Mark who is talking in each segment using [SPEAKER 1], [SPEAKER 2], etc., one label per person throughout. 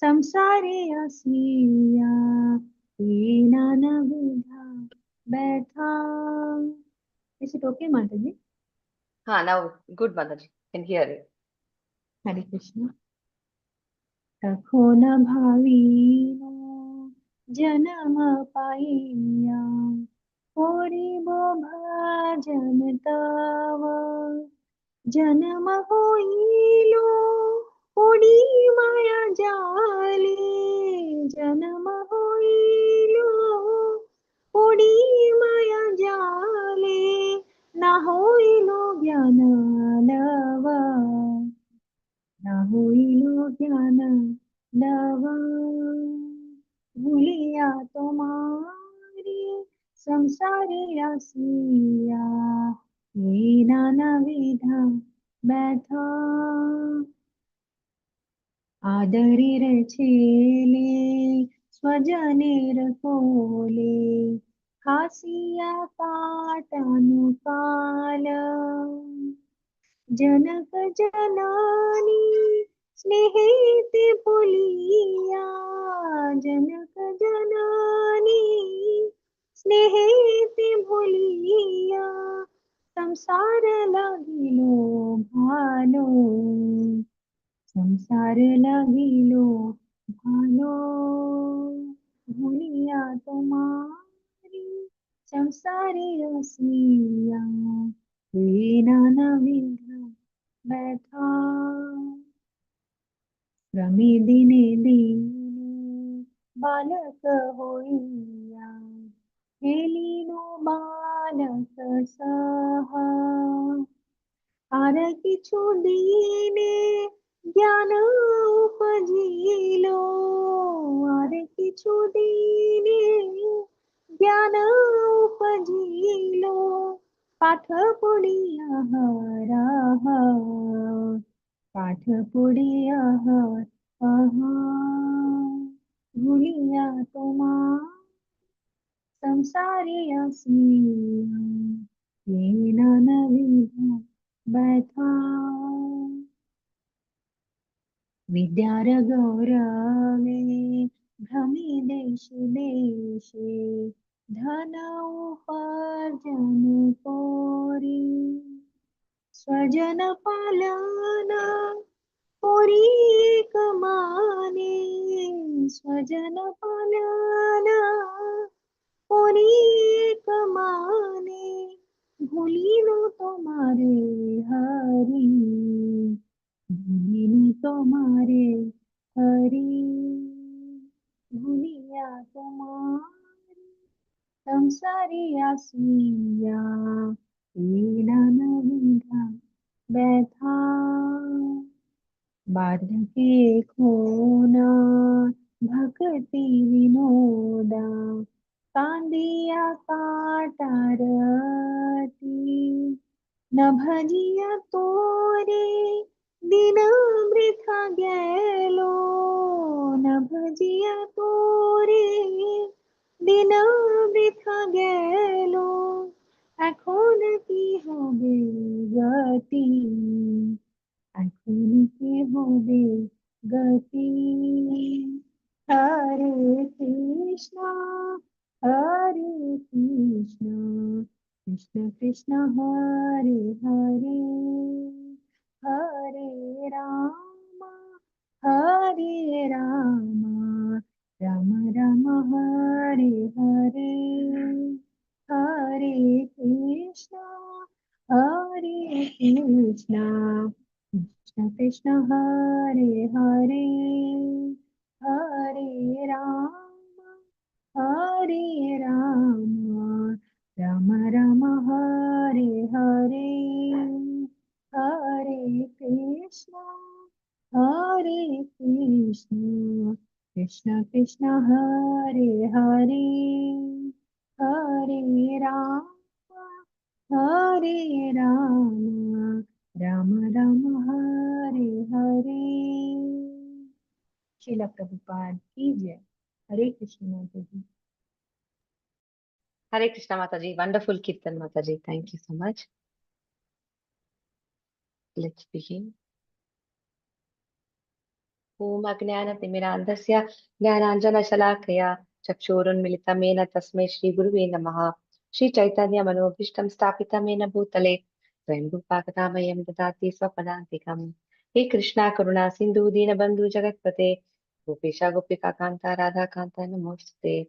[SPEAKER 1] संसारे अस्मिया ये नाना विधा बैठा। Is it okay, Mataji?
[SPEAKER 2] हाँ, now good Mataji, can hear it.
[SPEAKER 1] Hare Krishna. तखो न भावीनो जन्म पाइया होरिबो भजन तव जन्म होइलो ओडी माया जाले जन्म होइलो ओडी माया जाले न होइलो ज्ञान लव न होइलो ज्ञान लव भूलिया तुम्हारी संसारे आसिया ये नाना विधा बैठा। आदरीर छेले स्वजनेर कोले हासिया काटनु काल जनक जननी स्नेहेते भूलिया जनक जननी स्नेहेते भूलिया संसार लागिलो भालो संसार लागिलो भालो भूलिया तुम्हारी संसारी रसिया ये नाना विधा बैठा। रमे दिने दिने बालक होइया खेलिनो बालक सहा आर किछु दीने ज्ञान उपजिलो आर किछु दीने ज्ञान उपजिलो पाठ पढ़िया हरह पाठ पढ़िया हरह भूलिया तुम्हारी संसारी आसिया ये नाना विधा बैठा। विद्यार गौरवे भ्रमी देश देशे धन उपार्जन कोरी स्वजन पालना कोरी एक माने स्वजन पालना कोरी एक माने भूलिनो तुम्हारे हरि भूलिनो तुम्हारे हरि भूलिया तुम्हारी संसारी आसिया ये नाना विधा बैठा। बार्धके खोना भक्ति विनोदा कांदिया काटारती न भजिया तोरे दिन वृथा गेलो न भजिया तोरे दिन वृथा गेलो এখন কি হবে গতি এখন কি হবে গতি। হরে কৃষ্ণ কৃষ্ণ কৃষ্ণ হরে হরে হরে রাম রাম রাম হরে হরে हरे कृष्णा कृष्ण कृष्ण हरे हरे हरे राम राम राम हरे हरे हरे कृष्ण कृष्ण कृष्ण हरे हरे हरे राम राम राम हरे हरे। श्रीला प्रभुपाद की जय। हरे कृष्ण माता जी।
[SPEAKER 2] Hare Krishna Mataji, wonderful Kirtan Mataji, thank you so much. Let's begin. Om Ajnanatimirandhasya Jnananjanashalakaya Chakshurunmilitam Yena Tasmai Shri Guruve Namaha. Shri Chaitanya Manobhishtam Stapitam Yena Bhutale Swayam Rupakadamayam Dadati Swapadantikam. He Krishna Karuna Sindhu Dinabandhu Jagatpate Gopesha Gopika Kanta Radha Kanta Namostate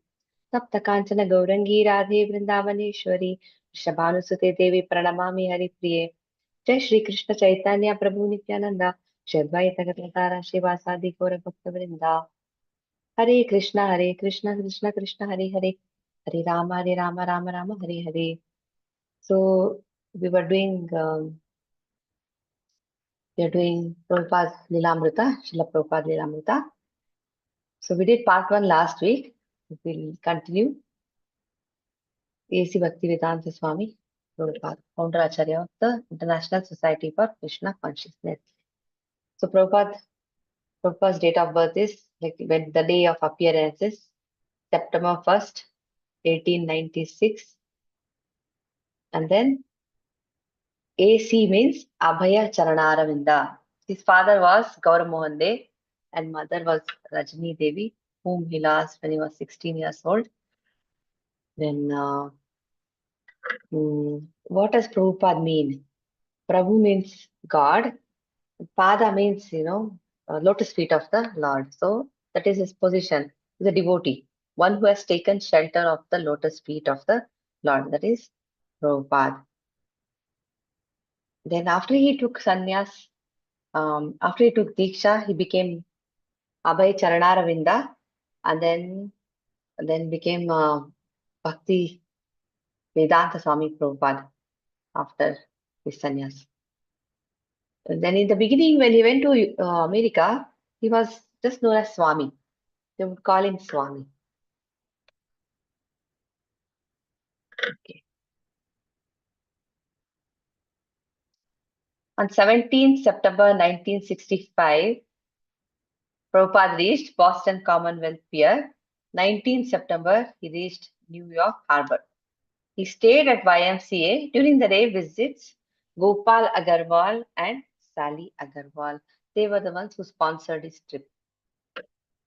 [SPEAKER 2] Sapta Kanchana Gaurangi Radhe Vrindavaneshwari Vrishabhanusute Devi Pranamami Haripriye. जय श्री कृष्ण चैतन्य प्रभु नित्यानंद श्री अद्वैत गदाधर श्रीवासादि गौर भक्त वृंदा हरे Krishna Krishna Krishna Hare Hare Hare Ram Ram Ram Hare Hare. So we were doing we are doing Prabhupada's Lilamruta, Srila Prabhupada Lilamruta. So we did part 1 last week. We will continue. A.C. Bhaktivedanta Swami Prabhupada, founder Acharya of the International Society for Krishna Consciousness. So Prabhupada's date of birth is like when the day of appearance is September 1st, 1896. And then AC means Abhaya Charanaravinda. His father was Gaurav Mohan De and mother was Rajni Devi, whom he lost when he was 16 years old. Then what does Prabhupada mean? Prabhu means God. Pada means, lotus feet of the Lord. So that is his position. He's a devotee, one who has taken shelter of the lotus feet of the Lord. That is Prabhupada. Then after he took sannyas, after he took Diksha, he became Abhay Charanaravinda and then became Bhakti Vedanta Swami Prabhupada after his sannyas. And then in the beginning, when he went to America, he was just known as Swami. They would call him Swami. Okay. On 17th September 1965, Prabhupada reached Boston Commonwealth Pier. 19th September, he reached New York Harbor. He stayed at YMCA. During the day visits Gopal Agarwal and Sally Agarwal. They were the ones who sponsored his trip.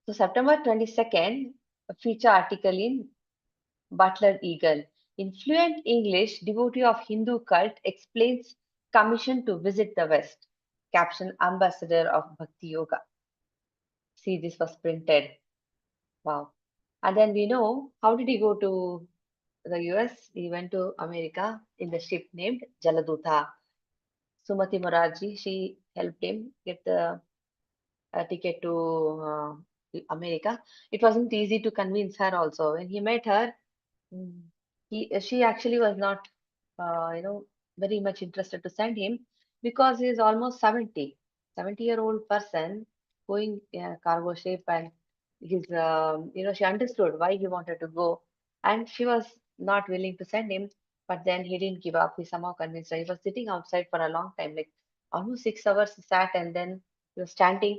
[SPEAKER 2] So September 22nd, a feature article in Butler Eagle. In fluent English, devotee of Hindu cult explains commission to visit the West. Caption, Ambassador of Bhakti Yoga. See, this was printed. Wow. And then we know, how did he go to the US? He went to America in the ship named Jaladuta. Sumati Morarji, she helped him get the ticket to America. It wasn't easy to convince her also. When he met her, she actually was not, very much interested to send him because he is almost 70-year-old person going in a cargo ship, and she understood why he wanted to go, and she was not willing to send him. But then he didn't give up. He somehow convinced her. He was sitting outside for a long time, like almost 6 hours he sat, and then he was standing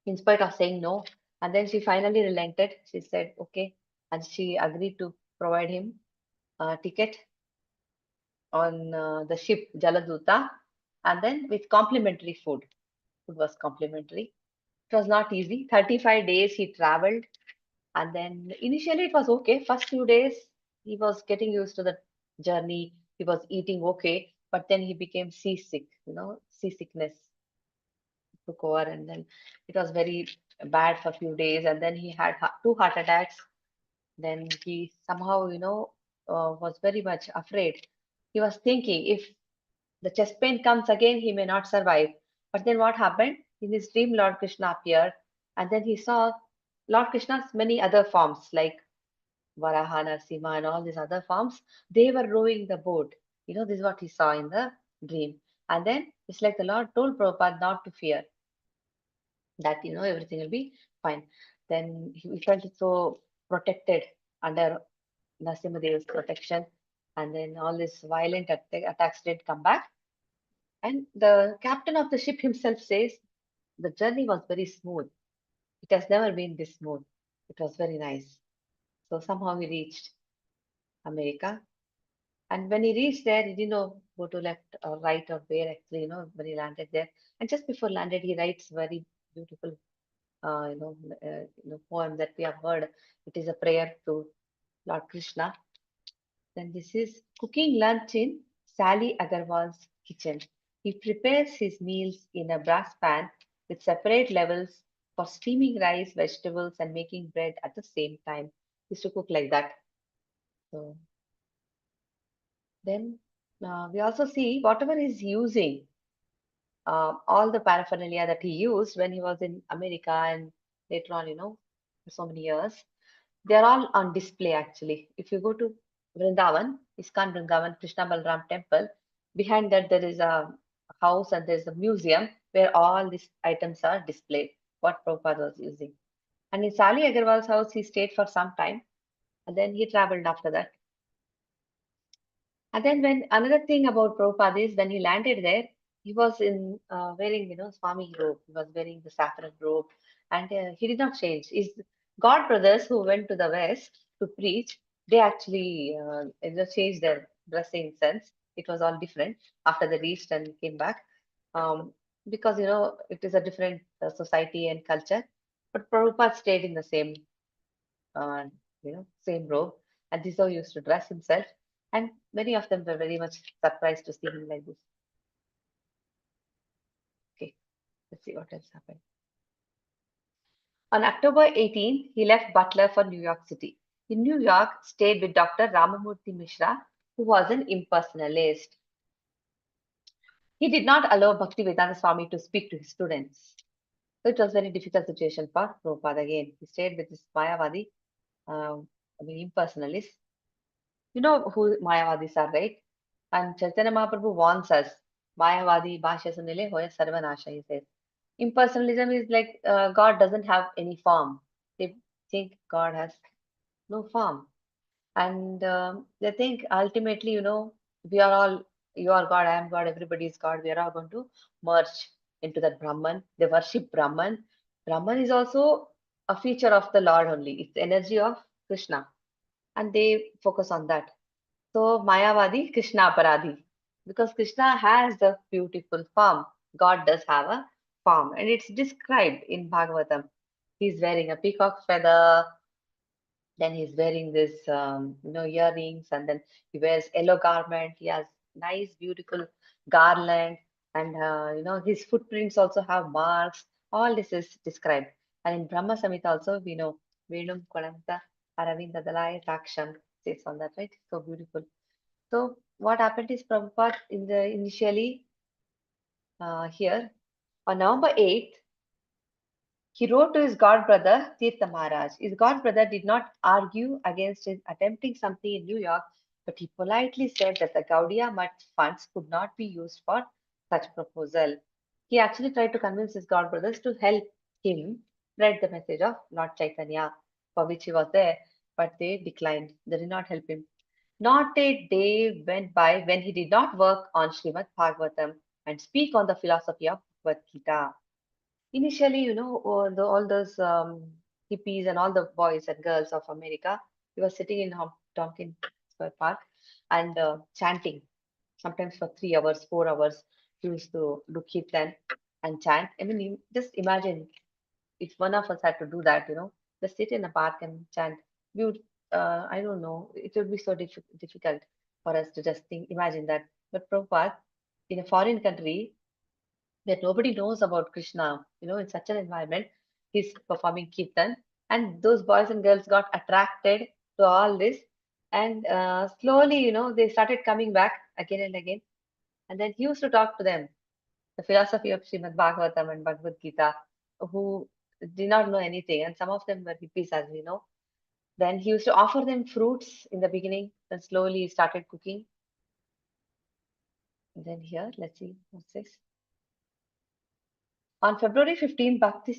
[SPEAKER 2] in spite of saying no. And then she finally relented. She said, okay. And she agreed to provide him a ticket on the ship Jaladuta, and then with complimentary food. Food was complimentary. It was not easy. 35 days he traveled, and then initially it was okay. First few days he was getting used to the journey. He was eating okay, but then he became seasick. Seasickness took over, and then it was very bad for a few days, and then he had two heart attacks. Then he somehow, was very much afraid. He was thinking, if the chest pain comes again, he may not survive. But then what happened? In his dream, Lord Krishna appeared, and then he saw Lord Krishna's many other forms like Varaha, Narsimha, and all these other forms. They were rowing the boat. This is what he saw in the dream. And then it's like the Lord told Prabhupada not to fear, that everything will be fine. Then he felt so protected under Narasimhadeva's protection, and then all these violent attacks did come back. And the captain of the ship himself says the journey was very smooth. It has never been this smooth. It was very nice. So somehow he reached America. And when he reached there, he didn't know go to left or right or where actually, when he landed there. And just before landed, he writes very beautiful poem that we have heard. It is a prayer to Lord Krishna. Then this is cooking lunch in Sally Agarwal's kitchen. He prepares his meals in a brass pan with separate levels for steaming rice, vegetables, and making bread at the same time. He used to cook like that. So then we also see whatever he's using, all the paraphernalia that he used when he was in America and later on, for so many years, they're all on display actually. If you go to Vrindavan, ISKCON Vrindavan, Krishna Balram temple, behind that there is a house and there's a museum where all these items are displayed, what Prabhupada was using. And in Sali Agarwal's house, he stayed for some time and then he traveled after that. And then when another thing about Prabhupada is when he landed there, he was in wearing, Swami robe. He was wearing the saffron robe, and he did not change. His God brothers who went to the west to preach, they actually changed their dressing sense. It was all different after they reached and came back, um, because it is a different society and culture. But Prabhupada stayed in the uh, same robe, and this is how he used to dress himself. And many of them were very much surprised to see him like this. Okay, let's see what else happened. On October 18, he left Butler for New York City. In New York, stayed with Dr. Ramamurthy Mishra, who was an impersonalist. He did not allow Bhaktivedanta Swami to speak to his students. So it was a very difficult situation for Prabhupada again. He stayed with this Mayavadi, impersonalist. You know who Mayavadis are, right? And Chaitanya Mahaprabhu warns us, Mayavadi Bhashya Sunile Hoya Sarvanasha, he says. Impersonalism is like God doesn't have any form. They think God has no form. And they think ultimately, we are all, you are God, I am God, everybody is God. We are all going to merge into that Brahman. They worship Brahman. Brahman is also a feature of the Lord only. It's the energy of Krishna. And they focus on that. So Mayavadi, Krishna Aparadhi. Because Krishna has the beautiful form. God does have a form. And it's described in Bhagavatam. He's wearing a peacock feather, then he's wearing this earrings, and then he wears yellow garment. He has nice beautiful garland, and his footprints also have marks. All this is described. And in Brahma Samhita also we know Venum Konanta Aravinda Dalaya Taksham says on that, right? So beautiful. So what happened is Prabhupada in the initially here on November 8th, he wrote to his god brother Tirtha Maharaj. His god brother did not argue against his attempting something in New York, but he politely said that the Gaudiya Mutt funds could not be used for such proposal. He actually tried to convince his god brothers to help him spread the message of Lord Chaitanya, for which he was there, but they declined. They did not help him. Not a day went by when he did not work on Srimad Bhagavatam and speak on the philosophy of Bhagavad Gita. Initially, all those hippies and all the boys and girls of America, he was sitting in Tompkins Square Park and chanting, sometimes for 3 hours, 4 hours. He used to do kirtan and chant. I mean, just imagine if one of us had to do that, just sit in a park and chant. We would, I don't know, it would be so difficult for us to just imagine that. But Prabhupada, in a foreign country, that nobody knows about Krishna, in such an environment, he's performing kirtan, and those boys and girls got attracted to all this, and slowly, they started coming back again and again, and then he used to talk to them, the philosophy of Srimad Bhagavatam and Bhagavad Gita, who did not know anything, and some of them were hippies, as we know. Then he used to offer them fruits in the beginning, then slowly he started cooking. And then here, let's see what's this. On February 15, Bhakti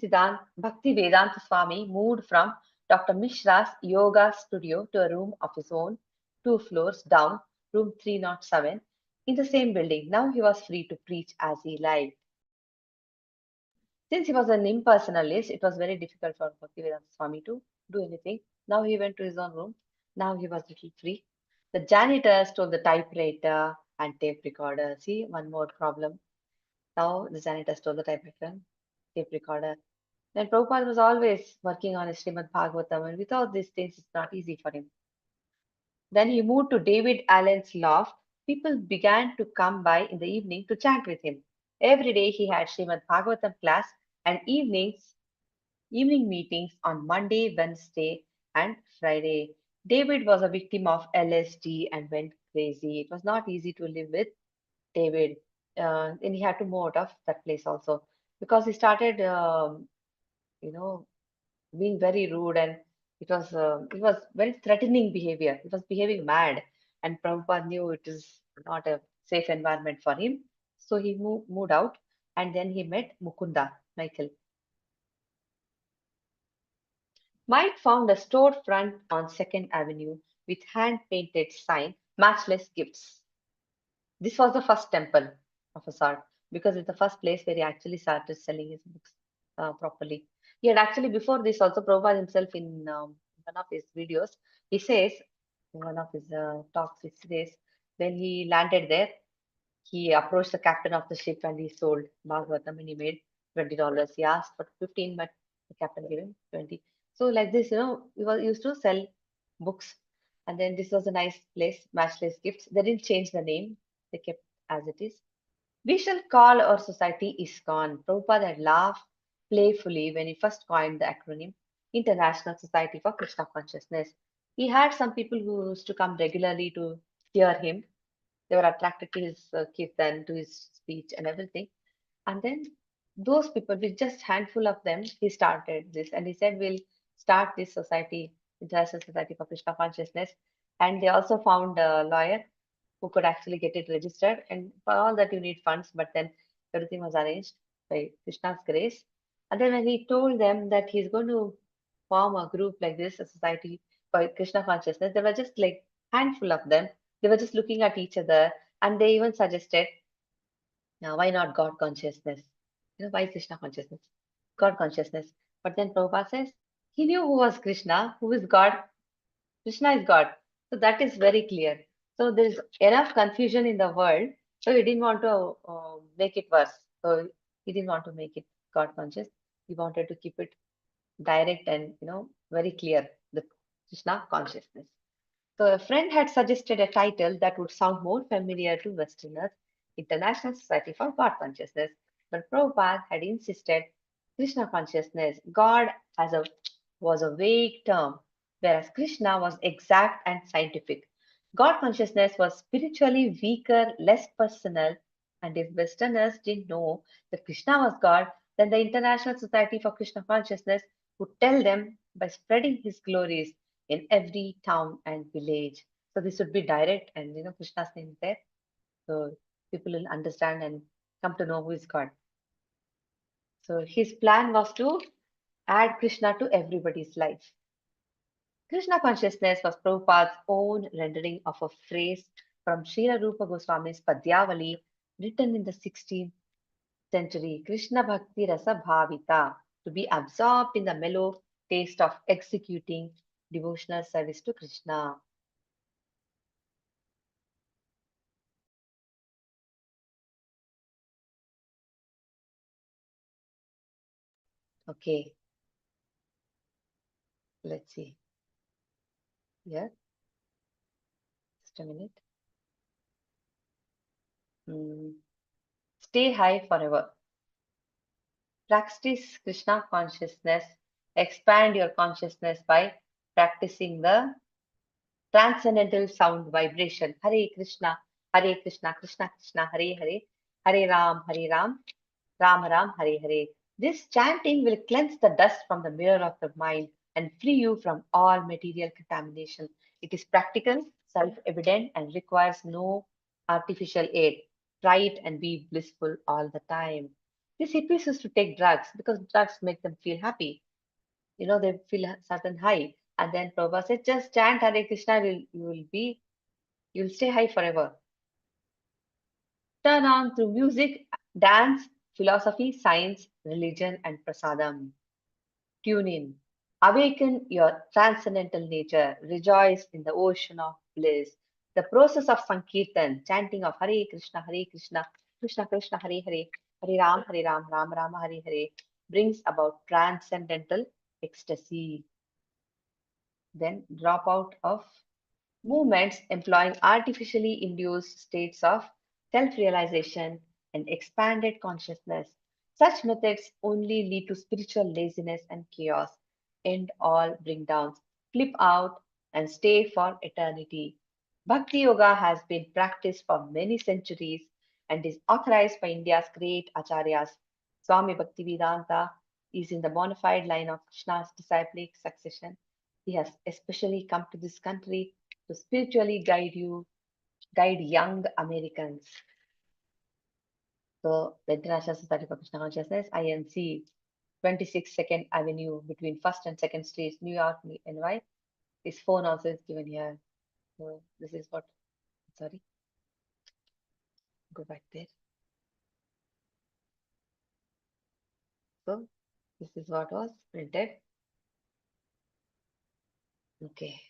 [SPEAKER 2] Vedanta Swami moved from Dr. Mishra's yoga studio to a room of his own, 2 floors down, room 307, in the same building. Now he was free to preach as he liked. Since he was an impersonalist, it was very difficult for Bhaktivedanta Swami to do anything. Now he went to his own room. Now he was little free. The janitor stole the typewriter and tape recorder. See, one more problem. Now the janitor stole the typewriter, tape recorder. And Prabhupada was always working on his Srimad Bhagavatam, and without these things, it's not easy for him. Then he moved to David Allen's loft. People began to come by in the evening to chant with him. Every day he had Srimad Bhagavatam class and evening meetings on Monday, Wednesday, and Friday. David was a victim of LSD and went crazy. It was not easy to live with David, and he had to move out of that place also because he started, you know, being very rude, and it was very threatening behavior. He was behaving mad, and Prabhupada knew it is not a safe environment for him. So he moved out, and then he met Michael. Mike found a storefront on Second Avenue with hand-painted sign, matchless gifts. This was the first temple of a sort because it's the first place where he actually started selling his books properly. He had actually before this also Prabhupada himself in one of his videos, he says in one of his talks, he says when he landed there, he approached the captain of the ship and he sold Bhagavatam and he made $20. He asked for 15, but the captain gave him 20. So like this, he was used to sell books. And then this was a nice place, matchless gifts. They didn't change the name. They kept as it is. We shall call our society ISKCON. Prabhupada had laughed playfully when he first coined the acronym International Society for Krishna Consciousness. He had some people who used to come regularly to hear him. They were attracted to his kirtan, to his speech and everything. And then those people, with just handful of them, he started this. And he said, we'll start this society, International Society for Krishna Consciousness. And they also found a lawyer who could actually get it registered. And for all that, you need funds, but then everything was arranged by Krishna's grace. And then when he told them that he's going to form a group like this, a society for Krishna consciousness, there were just like handful of them. They were just looking at each other, and they even suggested, now why not God consciousness? Why Krishna consciousness? God consciousness. But then Prabhupada says he knew who was Krishna, who is God. Krishna is God. So that is very clear. So there is enough confusion in the world. So he didn't want to make it worse. So he didn't want to make it God conscious. He wanted to keep it direct and very clear, the Krishna consciousness. So a friend had suggested a title that would sound more familiar to Westerners, International Society for God Consciousness. But Prabhupada had insisted Krishna consciousness, God as a was a vague term, whereas Krishna was exact and scientific. God consciousness was spiritually weaker, less personal, and if Westerners didn't know that Krishna was God, then the International Society for Krishna Consciousness would tell them by spreading his glories in every town and village. So this would be direct, and Krishna's name is there, so people will understand and come to know who is God. So his plan was to add Krishna to everybody's life. Krishna consciousness was Prabhupada's own rendering of a phrase from Srila Rupa Goswami's Padyavali, written in the 16th century, Krishna Bhakti Rasa Bhavita, to be absorbed in the mellow taste of executing devotional service to Krishna. Okay, let's see. Here, just a minute. Stay high forever. Practice Krishna consciousness. Expand your consciousness by practicing the transcendental sound vibration. Hare Krishna, Krishna Krishna, Hare Hare, Hare Ram, Ram Ram, Hare Hare. This chanting will cleanse the dust from the mirror of the mind and free you from all material contamination. It is practical, self-evident, and requires no artificial aid. Try it and be blissful all the time. These hippies used to take drugs because drugs make them feel happy. They feel a certain high. And then Prabhupada said, just chant Hare Krishna, you'll stay high forever. Turn on through music, dance, philosophy, science, religion, and prasadam. Tune in. Awaken your transcendental nature. Rejoice in the ocean of bliss. The process of Sankirtan, chanting of Hare Krishna, Krishna Krishna, Hare Hare, Hare Ram, Ram Rama, Hare Hare, brings about transcendental ecstasy. Then dropout of movements employing artificially induced states of self-realization and expanded consciousness. Such methods only lead to spiritual laziness and chaos, end all bring downs, flip out, and stay for eternity. Bhakti Yoga has been practiced for many centuries and is authorized by India's great acharyas. Swami Bhaktivedanta is in the bona fide line of Krishna's disciplic succession. He has especially come to this country to spiritually guide young Americans. So, the International Society for Krishna Consciousness, INC, 26 Second Avenue between 1st and 2nd Streets, New York, NY. His phone also is given here. So, this is what, sorry, go back there. So, this is what was printed. Okay.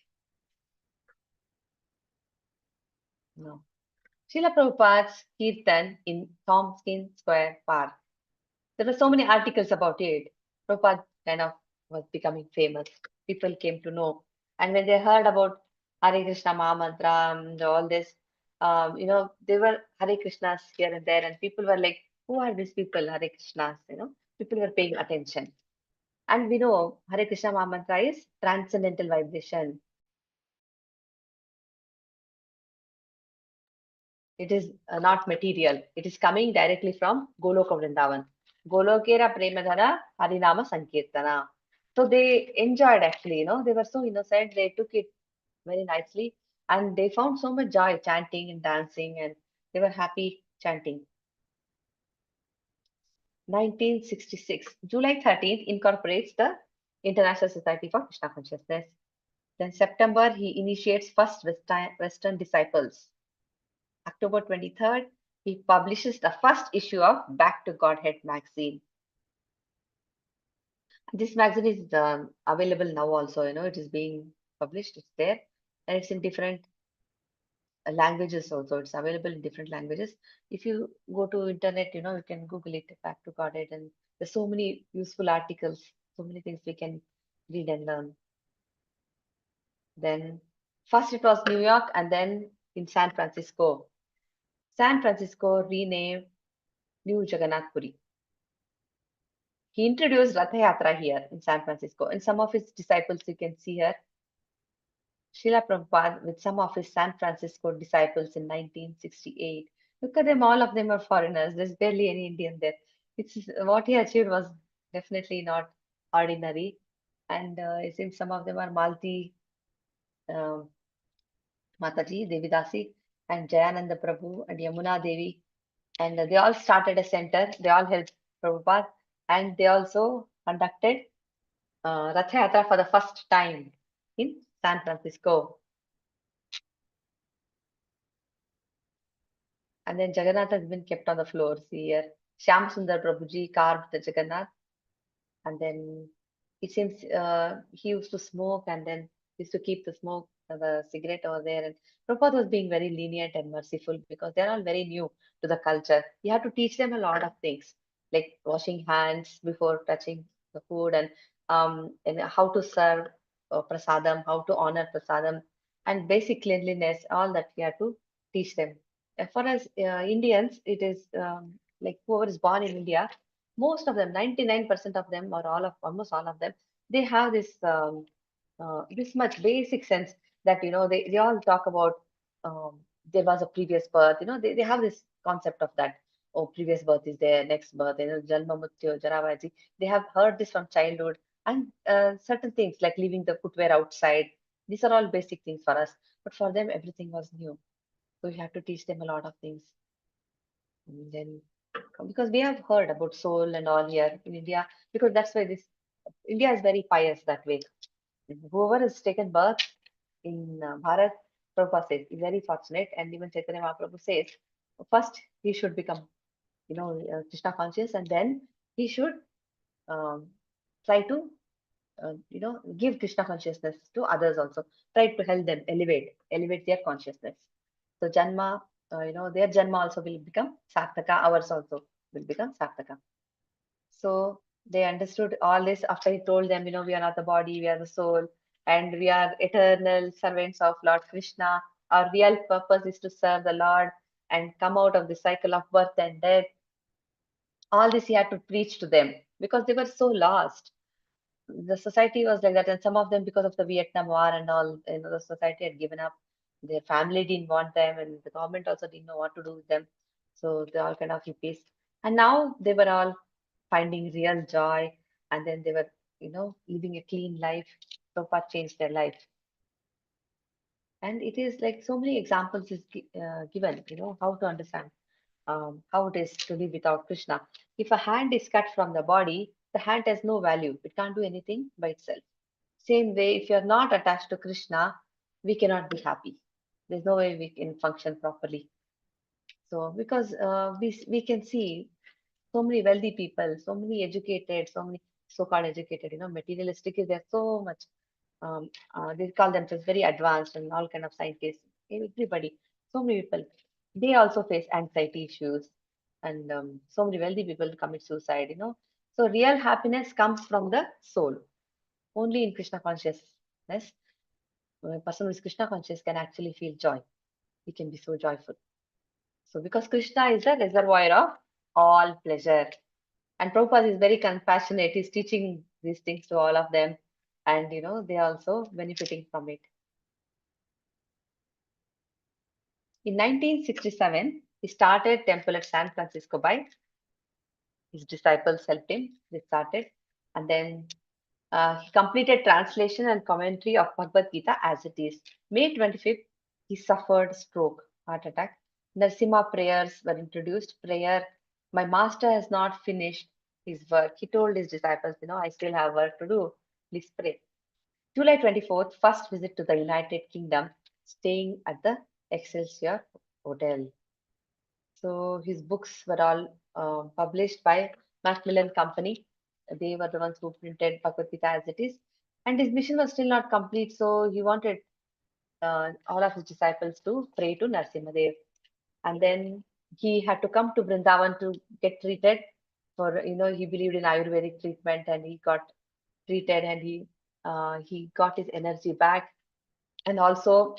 [SPEAKER 2] No. Srila Prabhupada's Kirtan in Tompkins Square Park. There were so many articles about it. Prabhupada kind of was becoming famous. People came to know. And when they heard about Hare Krishna Mahamantra and all this, there were Hare Krishnas here and there, and people were like, who are these people, Hare Krishnas? People were paying attention. And we know Hare Krishna Mahamantra is transcendental vibration. It is not material. It is coming directly from Goloka Vrindavan. Golokera Premadhara Harinama Sankirtana. So they enjoyed actually, they were so innocent. They took it very nicely and they found so much joy chanting and dancing and they were happy chanting. 1966, July 13th incorporates the International Society for Krishna Consciousness. Then September, he initiates first Western disciples. October 23rd, he publishes the first issue of Back to Godhead magazine. This magazine is available now also, it is being published, it's there, and it's in different languages also. It's available in different languages. If you go to internet, you can Google it, Back to Godhead, and there's so many useful articles, so many things we can read and learn. Then first it was New York and then in San Francisco. San Francisco renamed New Jagannath Puri. He introduced Ratha Yatra here in San Francisco, and some of his disciples you can see here. Srila Prabhupada with some of his San Francisco disciples in 1968. Look at them, all of them are foreigners. There's barely any Indian there. It's what he achieved was definitely not ordinary, and it seems some of them are Malti, um Mataji, Devidasi, and Jayananda Prabhu and Yamuna Devi, and they all started a center. They all helped Prabhupada, and they also conducted Rath Yatra for the first time in San Francisco. And then Jagannath has been kept on the floor. See here, Shyam Sundar Prabhuji carved the Jagannath, and then it seems he used to smoke, and then used to keep the cigarette over there. And Prabhupada was being very lenient and merciful because they're all very new to the culture. You have to teach them a lot of things, like washing hands before touching the food, and how to serve prasadam, how to honor prasadam, and basic cleanliness. All that we have to teach them. As far as Indians, it is like whoever is born in India, most of them, 99% of them, or almost all of them, they have this much basic sense that they all talk about there was a previous birth. They have this concept of that. Oh, previous birth is there, next birth, Jalma Mrityu, Jaravaji. They have heard this from childhood, and certain things like leaving the footwear outside. These are all basic things for us, but for them everything was new. So you have to teach them a lot of things. And then because we have heard about soul and all here in India, because that's why this India is very pious that way. Whoever has taken birth in Bharat, Prabhupada says, is very fortunate, and even Chaitanya Mahaprabhu says, first he should become, Krishna conscious, and then he should um, try to, give Krishna consciousness to others also. Try to help them elevate their consciousness. So Janma, their Janma also will become Sarthaka, ours also will become Sarthaka. So They understood all this after he told them, we are not the body, we are the soul, and we are eternal servants of Lord Krishna. Our real purpose is to serve the Lord and come out of the cycle of birth and death. All this he had to preach to them because they were so lost. The society was like that, and some of them, because of the Vietnam War and all, the society had given up. Their family didn't want them, and the government also didn't know what to do with them. So they all kind of hippies. And now they were all finding real joy, and then they were, living a clean life. Prabhupada changed their life. And it is like so many examples is given, how to understand how it is to live without Krishna. If a hand is cut from the body, the hand has no value. It can't do anything by itself. Same way, if you're not attached to Krishna, we cannot be happy. There's no way we can function properly. So, because we can see so many wealthy people, so many educated, so many so-called educated, materialistic is there so much. They call themselves very advanced and all kind of scientists. Everybody, so many people, they also face anxiety issues, and so many wealthy people commit suicide. So real happiness comes from the soul. Only in Krishna consciousness, a person who is Krishna conscious can actually feel joy. He can be so joyful. So because Krishna is the reservoir of all pleasure. And Prabhupada is very compassionate. He's teaching these things to all of them. And they are also benefiting from it. In 1967, he started temple at San Francisco by his disciples helped him. They started. And then he completed translation and commentary of Bhagavad Gita as it is. May 25th, he suffered stroke, heart attack. Narsimha prayers were introduced. Prayer, my master has not finished his work. He told his disciples, I still have work to do. Please pray. July 24th, first visit to the United Kingdom, staying at the Excelsior Hotel. So his books were all published by Macmillan Company. They were the ones who printed Bhagavad Gita as it is. And his mission was still not complete, so he wanted all of his disciples to pray to Narsimhadev. And then he had to come to Vrindavan to get treated for, he believed in Ayurvedic treatment, and he got treated, and he got his energy back. And also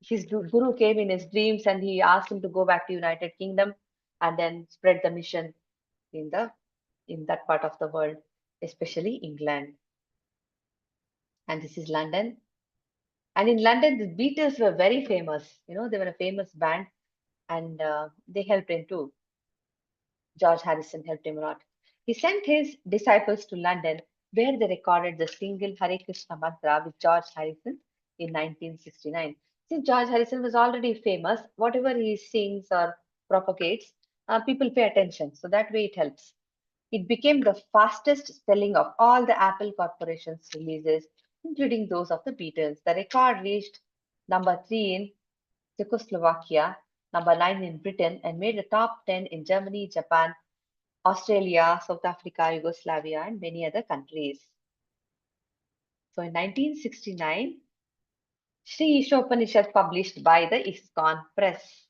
[SPEAKER 2] his guru came in his dreams and he asked him to go back to United Kingdom and then spread the mission in the in that part of the world, especially England. And this is London. And in London, the Beatles were very famous. They were a famous band, and they helped him too. George Harrison helped him a lot. He sent his disciples to London, where they recorded the single Hare Krishna mantra with George Harrison in 1969. Since George Harrison was already famous, whatever he sings or propagates, people pay attention. So that way it helps. It became the fastest selling of all the Apple Corporation's releases, including those of the Beatles. The record reached number 3 in Czechoslovakia, number 9 in Britain, and made the top 10 in Germany, Japan, Australia, South Africa, Yugoslavia, and many other countries. So in 1969, Sri Ishopanishad published by the ISKCON Press.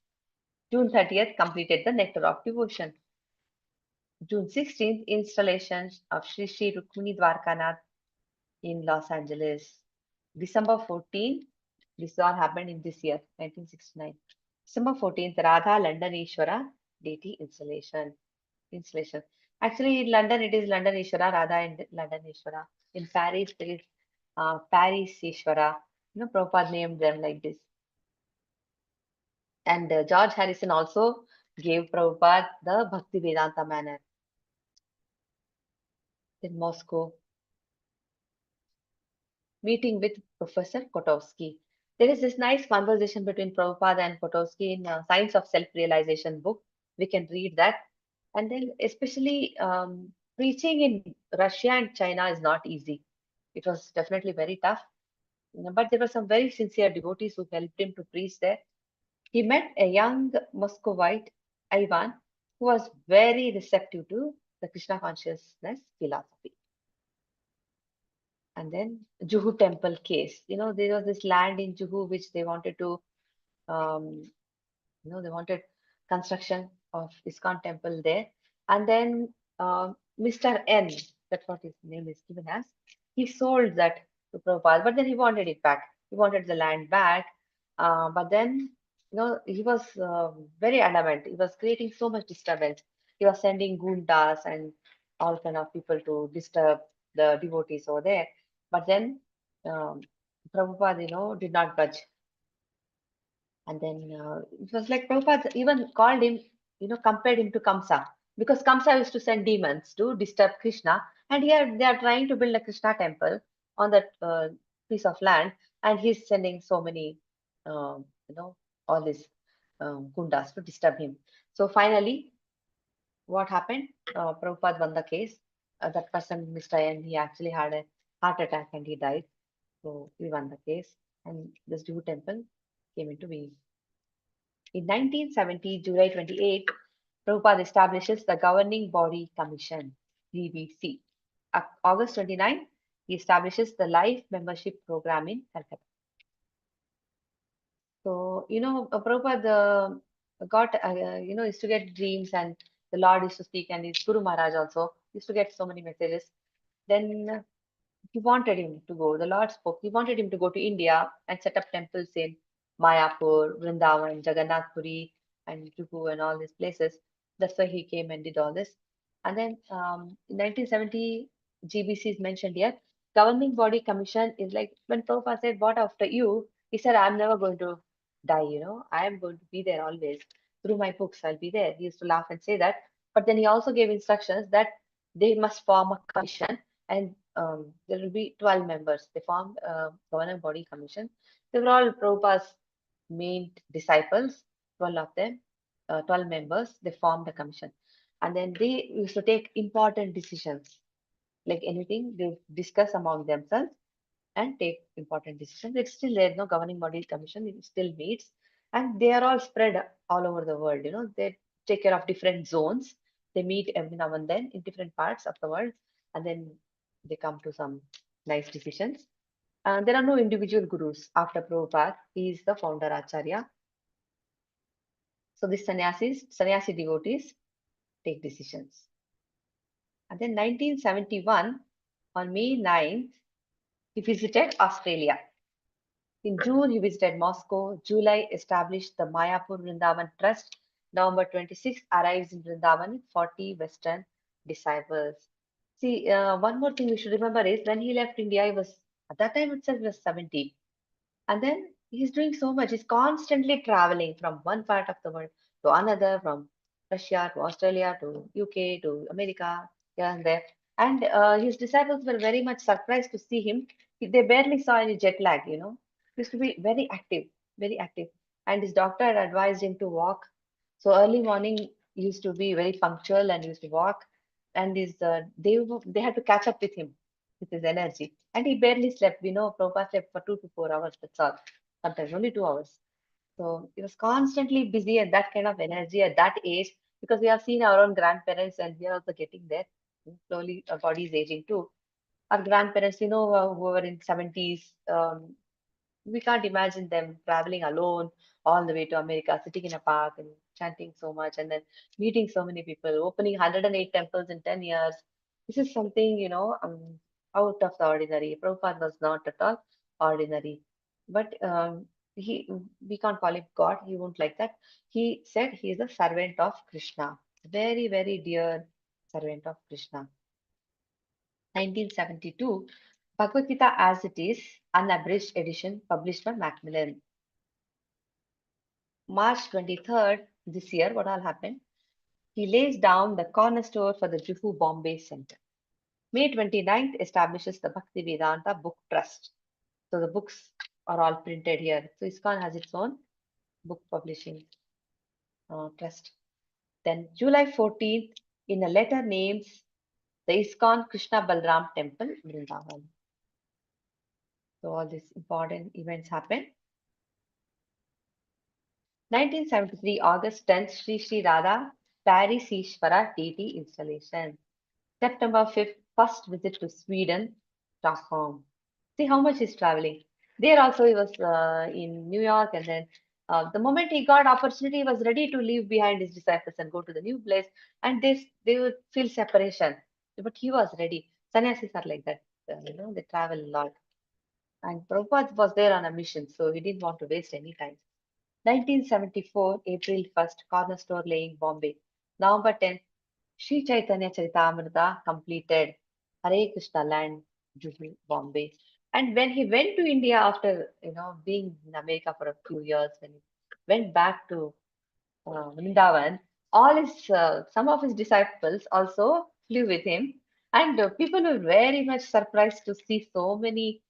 [SPEAKER 2] June 30th completed the Nectar of Devotion. June 16th, installation of Sri Sri Rukmini Dwarkanath in Los Angeles. December 14th, this all happened in this year, 1969. December 14th, Radha London Ishwara deity installation. Actually, in London, it is London Ishwara, Radha and London Ishwara. In Paris, it is Paris Ishwara. Prabhupada named them like this. And George Harrison also gave Prabhupada the Bhakti Vedanta manner in Moscow. Meeting with Professor Kotowski. There is this nice conversation between Prabhupada and Kotowski in Science of Self-Realization book. We can read that. And then especially preaching in Russia and China is not easy. It was definitely very tough. But there were some very sincere devotees who helped him to preach there. He met a young Muscovite, Ivan, who was very receptive to the Krishna consciousness philosophy. And then Juhu temple case. There was this land in Juhu which they wanted to, they wanted construction of ISKCON temple there. And then Mr. N, That's what his name is given as. He sold that to Prabhupada, but then he wanted it back. He wanted the land back. But then, he was very adamant. He was creating so much disturbance. He was sending gundas and all kind of people to disturb the devotees over there. But then Prabhupada, did not budge. And then it was like Prabhupada even called him, compared him to Kamsa. Because Kamsa used to send demons to disturb Krishna. And here they are trying to build a Krishna temple on that piece of land. And he's sending so many, all these gundas to disturb him. So finally, what happened? Prabhupada won the case. That person, Mr. N, he actually had a heart attack and he died. So we won the case. And this Jew temple came into being. In 1970, July 28, Prabhupada establishes the Governing Body Commission, GBC. August 29, he establishes the Life Membership Program in Calcutta. So, Prabhupada got, used to get dreams and the Lord used to speak and his Guru Maharaj also used to get so many messages. Then he wanted him to go. The Lord spoke. He wanted him to go to India and set up temples in Mayapur, Vrindavan, Jagannath Puri, and Juhu, and all these places. That's why he came and did all this. And then in 1970, GBC is mentioned here. Governing Body Commission is like when Prabhupada said, "What after you?" He said, "I'm never going to die. I am going to be there always. Through my books, I'll be there." He used to laugh and say that. But then he also gave instructions that they must form a commission and there will be 12 members. They formed a governing body commission. They were all Prabhupada's main disciples, 12 of them, 12 members. They formed the commission. And then they used to take important decisions, like anything, they discuss among themselves and take important decisions. It's still there, no governing body commission, it still meets. And they are all spread all over the world. They take care of different zones. They meet every now and then in different parts of the world. And then they come to some nice decisions. There are no individual gurus after Prabhupada. He is the founder Acharya. So these sannyasi devotees take decisions. And then 1971, on May 9th, he visited Australia. In June, he visited Moscow. July, established the Mayapur Vrindavan Trust. November 26th, arrives in Vrindavan with 40 Western disciples. See, one more thing we should remember is when he left India, at that time itself, he was 70. And then he's doing so much. He's constantly traveling from one part of the world to another, from Russia to Australia to UK to America, here and there. And his disciples were very much surprised to see him. They barely saw any jet lag, He used to be very active, very active. And his doctor had advised him to walk. So early morning, he used to be very punctual and used to walk. And they had to catch up with him, with his energy. And he barely slept. Prabhupada slept for 2 to 4 hours. That's all. Sometimes only 2 hours. So he was constantly busy and that kind of energy at that age, because we have seen our own grandparents and we are also getting there. Slowly, our body is aging too. Our grandparents, who were in 70s, we can't imagine them traveling alone all the way to America, sitting in a park and chanting so much, and then meeting so many people, opening 108 temples in 10 years. This is something, out of the ordinary. Prabhupada was not at all ordinary. But we can't call him God. He won't like that. He said he is a servant of Krishna. Very, very dear servant of Krishna. 1972, Bhagavad Gita as it is, unabridged edition published by Macmillan. March 23rd, this year, what all happened? He lays down the cornerstone for the Juhu Bombay Center. May 29th, establishes the Bhakti Vedanta Book Trust. So the books are all printed here. So ISKCON has its own book publishing trust. Then July 14th, in a letter names the ISKCON Krishna Balram Temple, Vrindavan. So all these important events happen. 1973, August 10th, Sri Radha Paris Ishvara TT installation. September 5th, first visit to Sweden, Stockholm. See how much he's traveling. There also he was in New York, and then the moment he got opportunity, he was ready to leave behind his disciples and go to the new place, and they would feel separation. But he was ready. Sannyasis are like that, they travel a lot. And Prabhupada was there on a mission, so he didn't want to waste any time. 1974, April 1st, corner store laying, Bombay. November 10th, Sri Chaitanya Charitamrita completed. Hare Krishna land, Juhu, Bombay. And when he went to India after, being in America for a few years, when he went back to Vrindavan, some of his disciples also flew with him, and people were very much surprised to see so many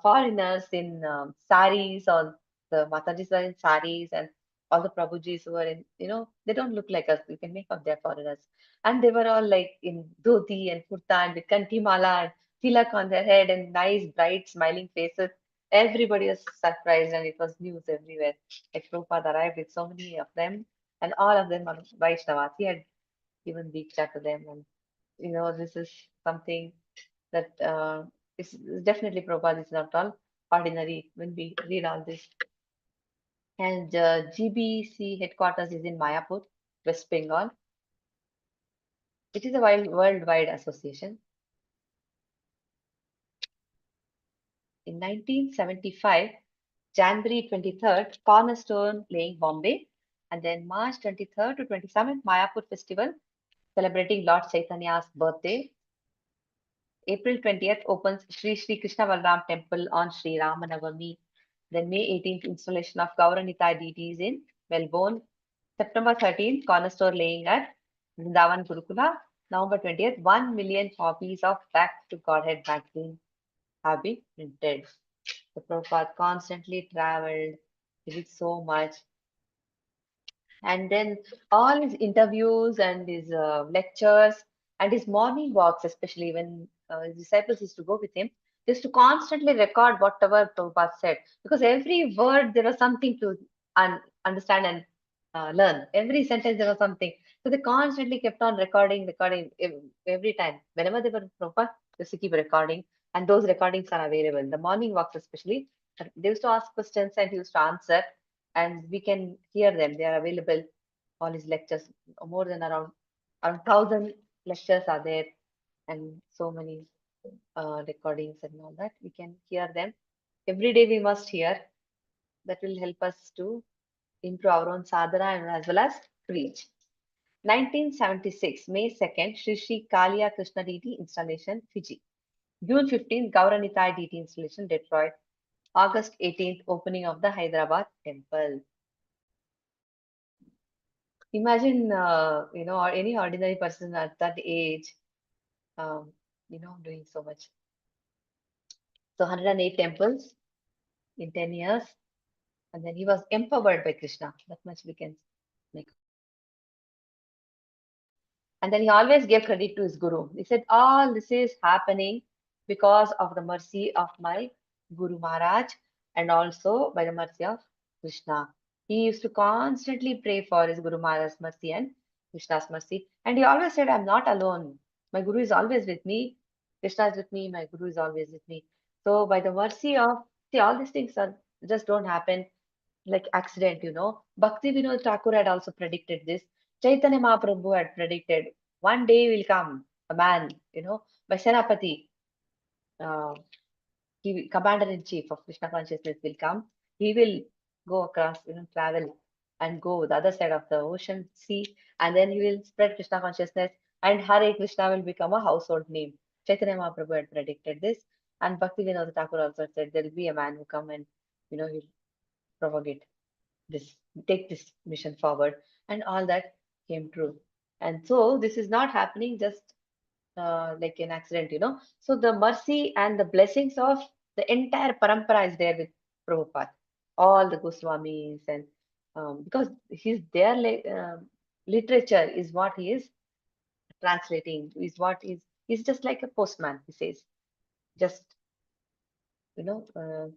[SPEAKER 2] foreigners in saris, or the Matajis were in saris, and all the Prabhujis who were in, they don't look like us. You can make out they're foreigners, and they were all like in dhoti and kurta and with kanti mala and tilak on their head and nice, bright, smiling faces. Everybody was surprised, and it was news everywhere. Like Prabhupada arrived with so many of them, and all of them are Vaishnavas. He had given Diksha to them, and this is something that is definitely Prabhupada is not all ordinary when we read all this. And GBC headquarters is in Mayapur, West Bengal. It is a worldwide association. In 1975, January 23rd, Cornerstone laying, Bombay, and then March 23rd to 27th, Mayapur Festival, celebrating Lord Chaitanya's birthday. April 20th opens Sri Krishna Balram Temple on Sri Ramanavami. Then May 18th, installation of Gauranita deities in Melbourne. September 13th, cornerstone laying at Vrindavan Gurukula. November 20th, 1 million copies of Back to Godhead magazine have been printed. The Prabhupada constantly traveled, he did so much. And then all his interviews and his lectures and his morning walks, especially when his disciples used to go with him, they used to constantly record whatever Prabhupada said, because every word there was something to understand and learn. Every sentence there was something. So they constantly kept on recording every time. Whenever they were Prabhupada, they used to keep recording, and those recordings are available. The morning walks, especially, they used to ask questions and he used to answer, and we can hear them. They are available. All his lectures, more than around 1,000 lectures are there, and so many recordings and all that. We can hear them every day. We must hear. That will help us to improve our own sadhana and as well as preach. 1976, May 2nd, Sri Sri Kalia Krishna deity installation, Fiji. June 15th, Gauranita deity installation, Detroit. August 18th, opening of the Hyderabad temple. Imagine, or any ordinary person at that age, doing so much. So 108 temples in 10 years. And then he was empowered by Krishna. That much we can make. And then he always gave credit to his guru. He said, all this is happening because of the mercy of my Guru Maharaj and also by the mercy of Krishna. He used to constantly pray for his Guru Maharaj's mercy and Krishna's mercy. And he always said, I'm not alone. My Guru is always with me. Krishna is with me. My Guru is always with me. So by the mercy of, see, all these things just don't happen like accident, Bhakti Vinod Thakur had also predicted this. Chaitanya Mahaprabhu had predicted one day will come a man, by Senapati, uh, commander in chief of Krishna consciousness will come. He will go across, travel and go the other side of the ocean, sea, and then he will spread Krishna consciousness, and Hare Krishna will become a household name. Chaitanya Mahaprabhu had predicted this, and Bhakti Vinod Thakur also said there will be a man who come and, he'll propagate this, take this mission forward, and all that came true. And so this is not happening just like an accident, So the mercy and the blessings of the entire parampara is there with Prabhupada, all the Goswamis, and because literature is what he is translating, he's just like a postman, he says, just you know uh,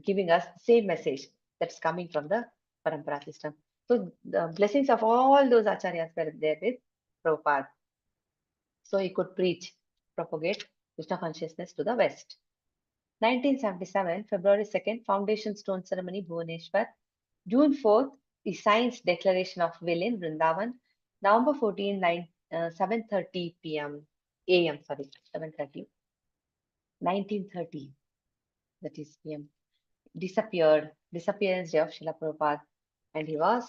[SPEAKER 2] giving us the same message that's coming from the parampara system. So the blessings of all those acharyas were there with Prabhupada. So he could preach, propagate Krishna consciousness to the West. 1977, February 2nd, Foundation Stone Ceremony, Bhubaneswar. June 4th, he signs Declaration of Will in Vrindavan. November 14, 7:30 p.m. AM, sorry, 7:30. 1930, that is PM. Disappearance day of Srila Prabhupada. And he was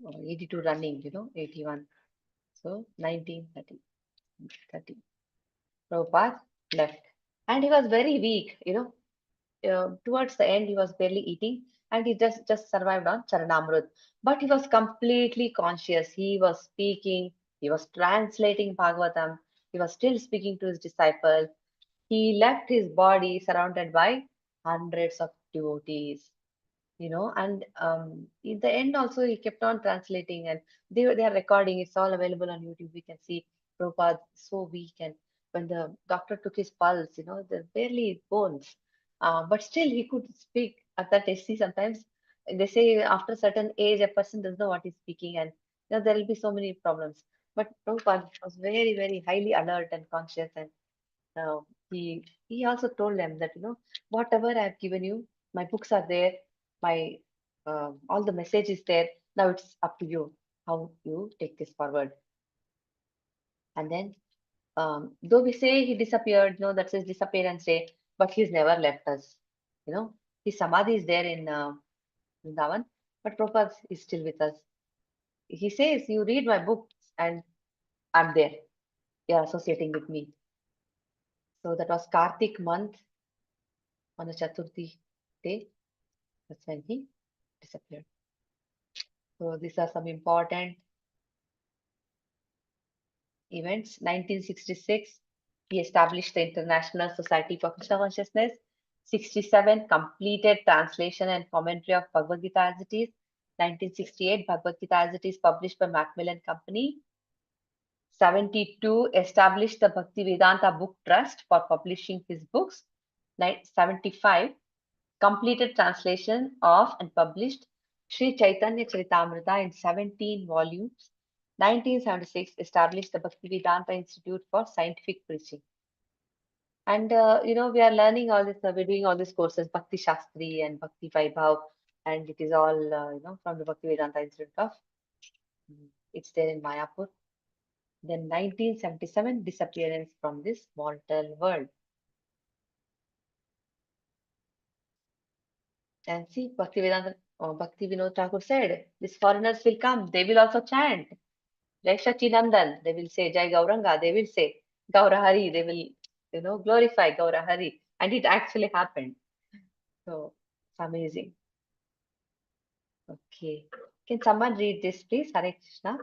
[SPEAKER 2] 82 running, 81. So 1930. 30. Prabhupada left. And he was very weak, towards the end he was barely eating and he just survived on Charanamrut. But he was completely conscious. He was speaking, he was translating Bhagavatam, he was still speaking to his disciples. He left his body surrounded by hundreds of devotees, and in the end also he kept on translating and they are recording. It's all available on YouTube. We can see Prabhupada so weak, and when the doctor took his pulse, there's barely bones, but still he could speak at that age. See, sometimes they say after a certain age a person doesn't know what he's speaking, and there will be so many problems. But Prabhupada was very, very highly alert and conscious, and uh, he also told them that whatever I have given you, my books are there, my all the message is there. Now it's up to you how you take this forward. And then, though we say he disappeared, that's his disappearance day, but he's never left us. His samadhi is there in Vrindavan, but Prabhupada is still with us. He says, "You read my books, and I'm there. You're associating with me." So that was Kartik month on the Chaturthi day. That's when he disappeared. So these are some important events. 1966, he established the International Society for Krishna Consciousness. 67, completed translation and commentary of Bhagavad Gita as it is. 1968, Bhagavad Gita as it is published by Macmillan Company. 72, established the Bhakti Vedanta Book Trust for publishing his books. 75, completed translation of and published Sri Chaitanya Charitamrita in 17 volumes. 1976, established the Bhakti Vedanta Institute for Scientific Preaching. And, we are learning all this, we're doing all these courses, Bhakti Shastri and Bhakti Vaibhav, and it is all, from the Bhakti Vedanta Institute of, it's there in Mayapur. Then 1977, disappearance from this mortal world. And see, Bhakti Vinod Thakur said, these foreigners will come, they will also chant. Jai Shachinandan, they will say, Jai Gauranga, they will say, Gaurahari, they will, glorify Gaurahari. And it actually happened. So, it's amazing. Okay. Can someone read this, please? Hare Krishna.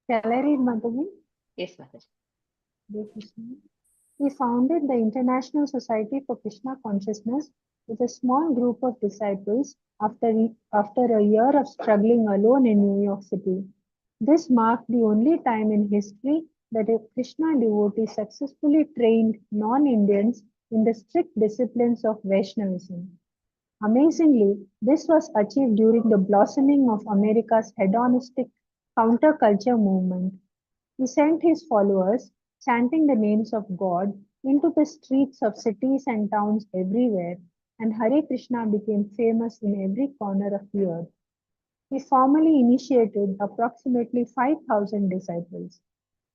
[SPEAKER 1] Shall I read, Madhavi?
[SPEAKER 2] Yes, Mataji.
[SPEAKER 1] Hare Krishna. He founded the International Society for Krishna Consciousness with a small group of disciples after a year of struggling alone in New York City. This marked the only time in history that a Krishna devotee successfully trained non-Indians in the strict disciplines of Vaishnavism. Amazingly, this was achieved during the blossoming of America's hedonistic counterculture movement. He sent his followers, chanting the names of God, into the streets of cities and towns everywhere, and Hare Krishna became famous in every corner of the earth. He formally initiated approximately 5,000 disciples.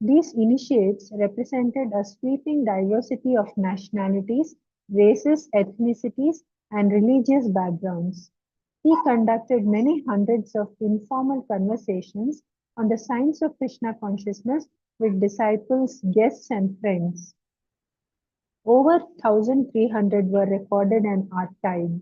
[SPEAKER 1] These initiates represented a sweeping diversity of nationalities, races, ethnicities, and religious backgrounds. He conducted many hundreds of informal conversations on the science of Krishna consciousness with disciples, guests, and friends. Over 1,300 were recorded and archived.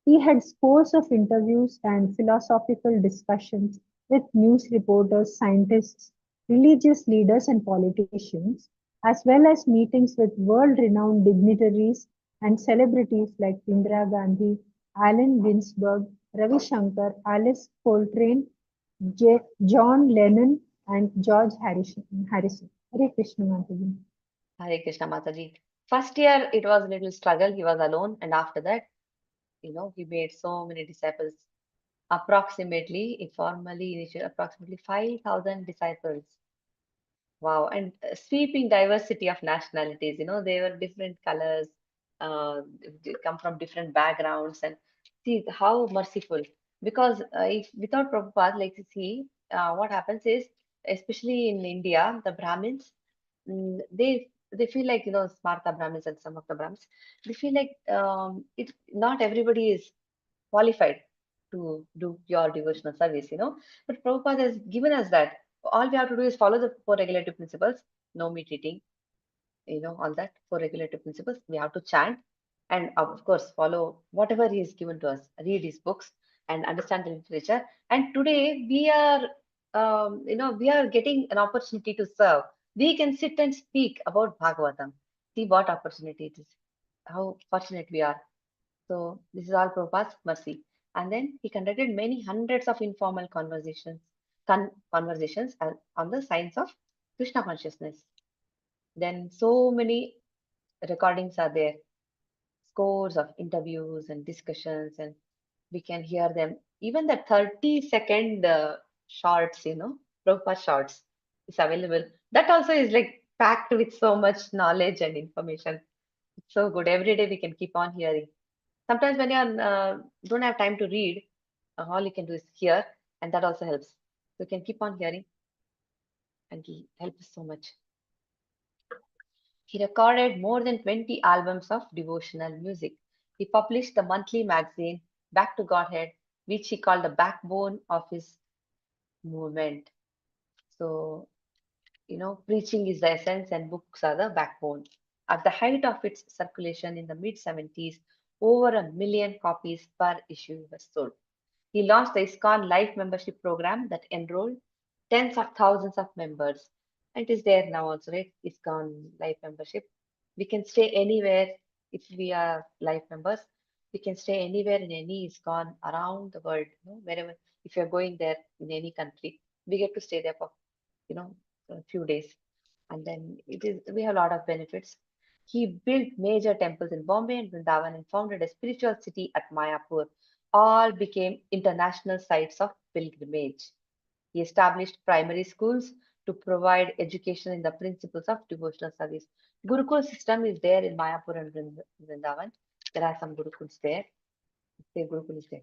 [SPEAKER 1] He had scores of interviews and philosophical discussions with news reporters, scientists, religious leaders, and politicians, as well as meetings with world-renowned dignitaries and celebrities like Indira Gandhi, Allen Ginsberg, Ravi Shankar, Alice Coltrane, John Lennon, and George Harrison. Hare Krishna Mataji.
[SPEAKER 2] Hare Krishna Mataji. First year, it was a little struggle. He was alone. And after that, he made so many disciples. Approximately, informally, initially, approximately 5,000 disciples. Wow. And sweeping diversity of nationalities, they were different colors, they come from different backgrounds. And see how merciful. Because if without Prabhupada, like see, what happens is especially in India, the Brahmins, they feel like, Smarta Brahmins and some of the Brahmins, they feel like not everybody is qualified to do pure devotional service. But Prabhupada has given us that. All we have to do is follow the four regulative principles, no meat eating, all that four regulative principles. We have to chant and, of course, follow whatever he has given to us, read his books and understand the literature. And today we are getting an opportunity to serve. We can sit and speak about Bhagavatam. See what opportunity it is. How fortunate we are. So this is all Prabhupada's mercy. And then he conducted many hundreds of informal conversations on the science of Krishna consciousness. Then so many recordings are there, scores of interviews and discussions, and we can hear them. Even the 30-second shorts, Prabhupada shorts is available. That also is like packed with so much knowledge and information. It's so good. Every day we can keep on hearing. Sometimes when you don't have time to read, all you can do is hear, and that also helps. So you can keep on hearing, and it helps so much. He recorded more than 20 albums of devotional music. He published the monthly magazine Back to Godhead, which he called the backbone of his movement. So, preaching is the essence and books are the backbone. At the height of its circulation in the mid 70s, over 1 million copies per issue were sold. He launched the ISKCON Life Membership Program that enrolled tens of thousands of members. And it is there now also, right? ISKCON Life Membership. We can stay anywhere if we are life members. We can stay anywhere in any ISKCON around the world, wherever. If you're going there in any country, we get to stay there for, a few days. And then we have a lot of benefits. He built major temples in Bombay and Vrindavan and founded a spiritual city at Mayapur. All became international sites of pilgrimage. He established primary schools to provide education in the principles of devotional service. Gurukul system is there in Mayapur and Vrindavan. There are some Gurukuls there. The Gurukul is there.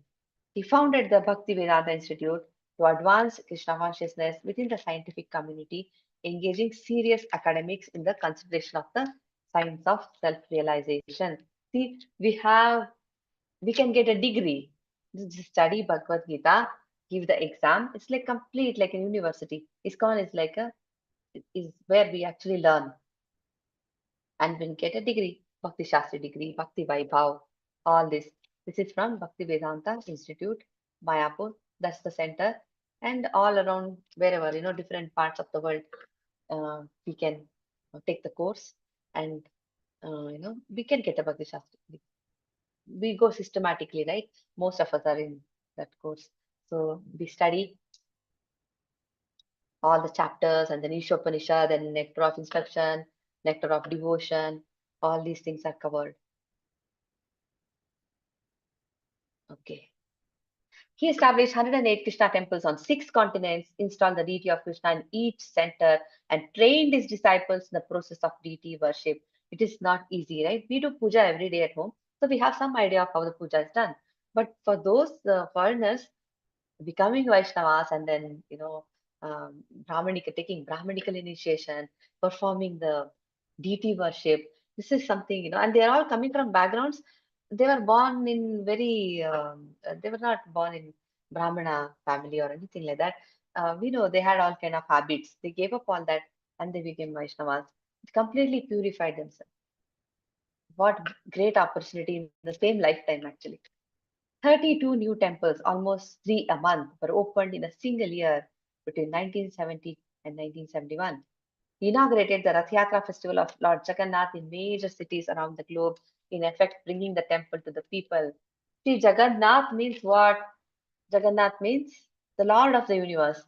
[SPEAKER 2] He founded the Bhakti Vedanta Institute to advance Krishna consciousness within the scientific community, engaging serious academics in the consideration of the science of self-realization. See, we can get a degree. Just study Bhagavad Gita, give the exam. It's like complete, like a university. ISKCON is is where we actually learn and we get a degree, Bhakti Shastri degree, Bhakti Vaibhav, all this. This is from Bhakti Vedanta Institute, Mayapur. That's the center. And all around, wherever, different parts of the world, we can take the course and, we can get a Bhakti Shastri. We go systematically, right? Most of us are in that course. So we study all the chapters and then Ishopanishad, then nectar of instruction, nectar of devotion, all these things are covered. Okay. He established 108 Krishna temples on 6 continents, installed the deity of Krishna in each center, and trained his disciples in the process of deity worship. It is not easy, right? We do puja every day at home, so we have some idea of how the puja is done. But for those foreigners, becoming Vaishnavas and then, taking Brahmanical initiation, performing the deity worship. This is something, and they're all coming from backgrounds. They were born in they were not born in Brahmana family or anything like that. We know they had all kind of habits. They gave up all that and they became Vaishnavas. It completely purified themselves. What great opportunity in the same lifetime, actually. 32 new temples, almost 3 a month, were opened in a single year between 1970 and 1971. He inaugurated the Rath Yatra festival of Lord Jagannath in major cities around the globe, in effect bringing the temple to the people. See, Jagannath means what? Jagannath means the Lord of the universe.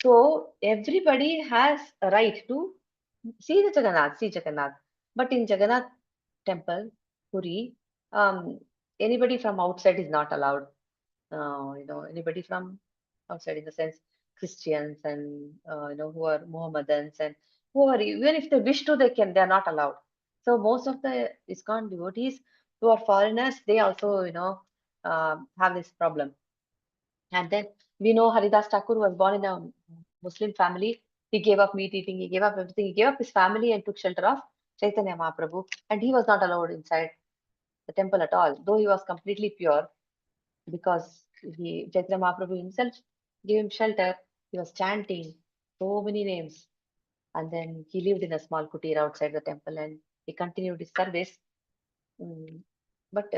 [SPEAKER 2] So everybody has a right to see Jagannath. But in Jagannath temple, Puri, anybody from outside is not allowed. Anybody from outside in the sense Christians and who are Mohammedans and who are, even if they wish to, they are not allowed. So most of the ISKCON devotees who are foreigners, they also have this problem. And then we know Haridas Thakur was born in a Muslim family. He gave up meat eating, he gave up everything, he gave up his family and took shelter of Chaitanya Mahaprabhu, and he was not allowed inside the temple at all, though he was completely pure, because Chaitanya Mahaprabhu himself gave him shelter. He was chanting so many names, and then he lived in a small kutir outside the temple, and he continued his service. Mm, But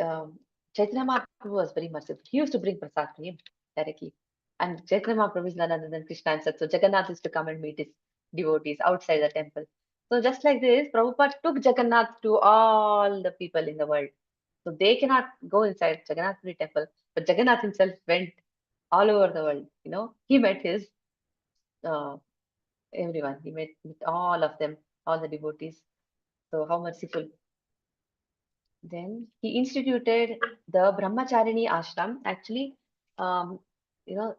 [SPEAKER 2] Chaitanya Mahaprabhu was very merciful. He used to bring prasad to him directly. And Chaitanya Mahaprabhu is none other than Krishna himself. So Jagannath used to come and meet his devotees outside the temple. So just like this, Prabhupada took Jagannath to all the people in the world. So they cannot go inside Jagannath Puri temple, but Jagannath himself went all over the world. He met his uh, everyone. He met with all of them, all the devotees. So how merciful. Then he instituted the Brahmacharini ashram. Actually, um, you know,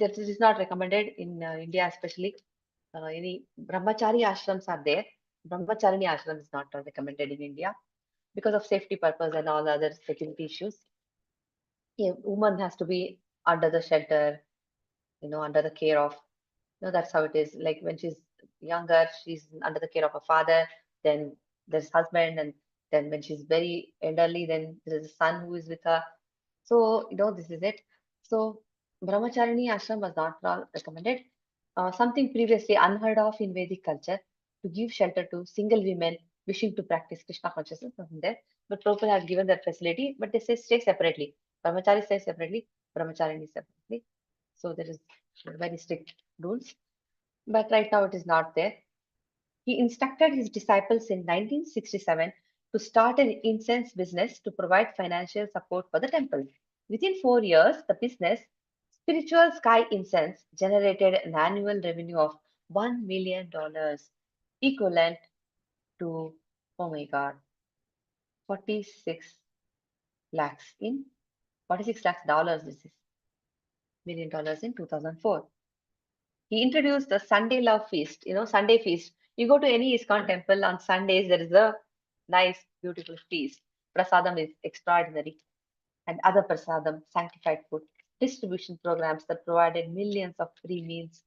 [SPEAKER 2] that is not recommended in India, especially. Any Brahmachari ashrams are there. Brahmacharini ashram is not recommended in India because of safety purpose and all other security issues. A woman has to be under the shelter, under the care of, that's how it is. Like when she's younger, she's under the care of her father, then there's husband, and then when she's very elderly, then there's a son who is with her. So, this is it. So, Brahmacharini ashram was not at all recommended. Something previously unheard of in Vedic culture, to give shelter to single women wishing to practice Krishna consciousness, nothing there. But Prabhupada has given that facility, but they say stay separately. Brahmachari stays separately, Brahmacharini separately. So there is very strict rules. But right now it is not there. He instructed his disciples in 1967 to start an incense business to provide financial support for the temple. Within 4 years, the business, Spiritual Sky Incense, generated an annual revenue of $1 million, equivalent to, oh my God, 46 lakhs in 46 lakhs dollars. This is $1 million in 2004. He introduced the Sunday Love Feast, Sunday feast. You go to any ISKCON temple on Sundays, there is a nice, beautiful feast. Prasadam is extraordinary, and other prasadam, sanctified food, distribution programs that provided millions of free meals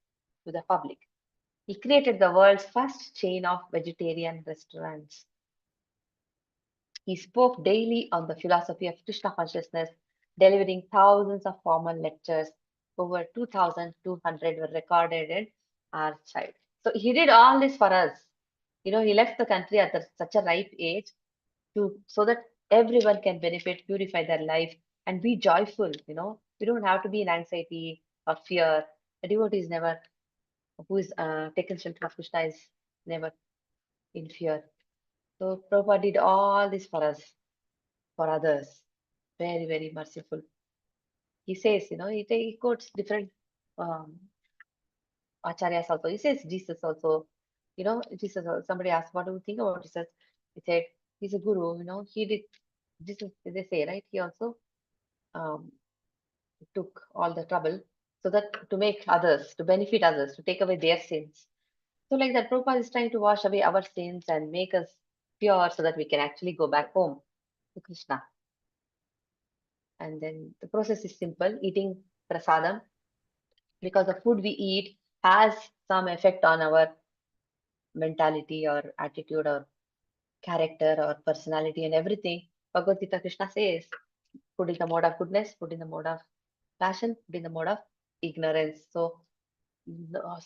[SPEAKER 2] to the public. He created the world's first chain of vegetarian restaurants. He spoke daily on the philosophy of Krishna consciousness, delivering thousands of formal lectures. Over 2,200 were recorded and archived. So he did all this for us. He left the country at such a ripe age so that everyone can benefit, purify their life, and be joyful. You don't have to be in anxiety or fear. A devotee is never, who is taken shelter of Krishna, is never in fear. So Prabhupada did all this for us, for others. Very, very merciful. He says, he quotes different um, acharyas also. He says Jesus also, Jesus, somebody asked, what do you think about Jesus? He said, he's a guru, he did, Jesus, they say, right? He also um, took all the trouble so that to make others, to benefit others, to take away their sins. So like that, Prabhupada is trying to wash away our sins and make us pure so that we can actually go back home to Krishna. And then the process is simple, eating prasadam, because the food we eat has some effect on our mentality or attitude or character or personality and everything. Bhagavad Gita Krishna says, food in the mode of goodness, food in the mode of passion, food in the mode of ignorance. So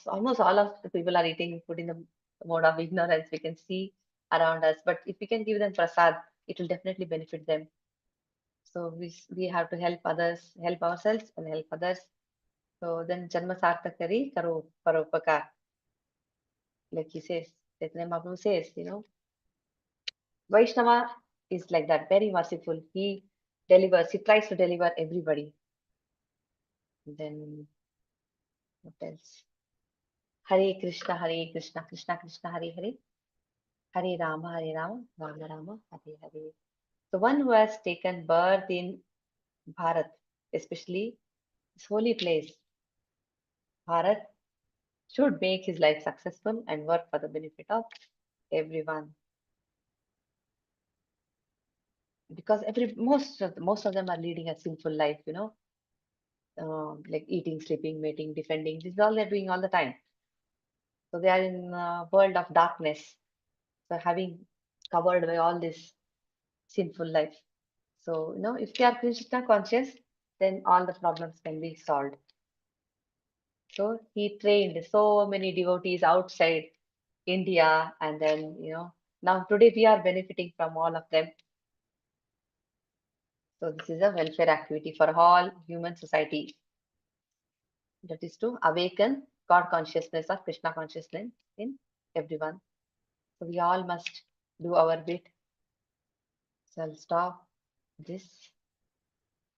[SPEAKER 2] almost all of the people are eating food in the mode of ignorance. We can see around us, but if we can give them prasad, it will definitely benefit them. So we have to help others, help ourselves, and help others. So then Janma Sartakari Karo Paropakar. Like he says, Chaitanya Mahaprabhu says, Vaishnava is like that, very merciful. He delivers, he tries to deliver everybody. Then what else? Hare Krishna, Hare Krishna, Krishna Krishna, Hare Hare, Hare Rama, Hare Rama, Rama Rama, Hare Hare. The one who has taken birth in Bharat, especially this holy place, Bharat, should make his life successful and work for the benefit of everyone. Because most of them are leading a sinful life, like eating, sleeping, mating, defending. This is all they're doing all the time. So they are in a world of darkness. So having covered by all this sinful life. So, if they are Krishna conscious, then all the problems can be solved. So he trained so many devotees outside India, and then, now today we are benefiting from all of them. So this is a welfare activity for all human society. That is to awaken God consciousness or Krishna consciousness in everyone. So we all must do our bit. So I'll stop this.